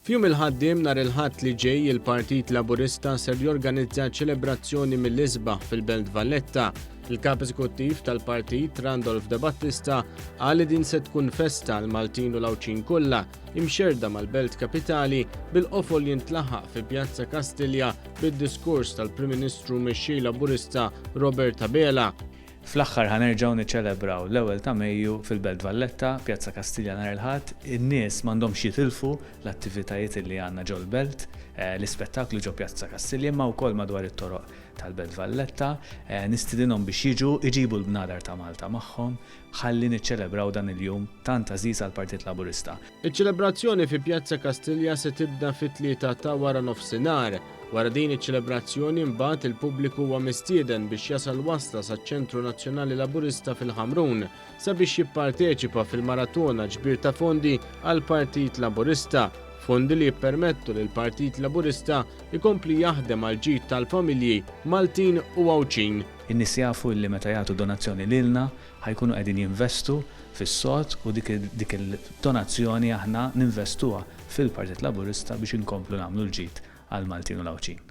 Fjum il-ħaddiem nhar il-ħadd li ġej il-Partit Laburista ser jorganizza ċelebrazzjoni mill-isbaħ fil-Belt Valletta. Il-kap eżekuttiv tal-partit Randolph De Battista qal li din se tkun festa għal Maltin u l-Awċin kollha imxerda mal-Belt Kapitali bil-qofol jintlaħaq fi Pjazza Kastilja bid-diskors tal-Prim Ministru mexxej Laburista Robert Abela. Fl-aħħar ħanerġgħu niċċelebraw l-ewwel ta' Mejju fil-Belt Valletta, Pjazza Kastilja nhar il-ħadd. In-nies m'għandhomx jitilfu l-attivitajiet li għandna ġol belt, l-ispettaklu ġo Pjazza Kastilja imma wkoll madwar it-toroq tal-Belt Valletta. Nistidinhom biex iġibu l-bnadar ta' Malta magħhom ħalli niċċelebraw dan il-jum tant għażiż għall-Partit Laburista. Iċ-ċelebrazzjoni fi Pjazza Kastilja se tibda fit-tlieta ta' wara nofsinhar. Wara din iċ-ċelebrazzjoni mbagħad il-pubbliku huwa mistieden biex jasal wasla saċ-Ċentru Nazzjonali Laburista fil-Ħamrun sabiex jipparteċipa fil-maratona ġbir ta' fondi għall Partit Laburista. Fondi li jippermettu lil Partit Laburista jkompli jaħdem għal ġid tal-familji Maltin u Awċin. In-nies jafu li meta jagħtu donazzjoni lilna ħajkunu qegħdin jinvestu fis-sod u dik il-donazzjoni aħna ninvestuha fil-Partit Laburista biex inkomplu nagħmlu l-ġid għal Maltin u l-Awċin.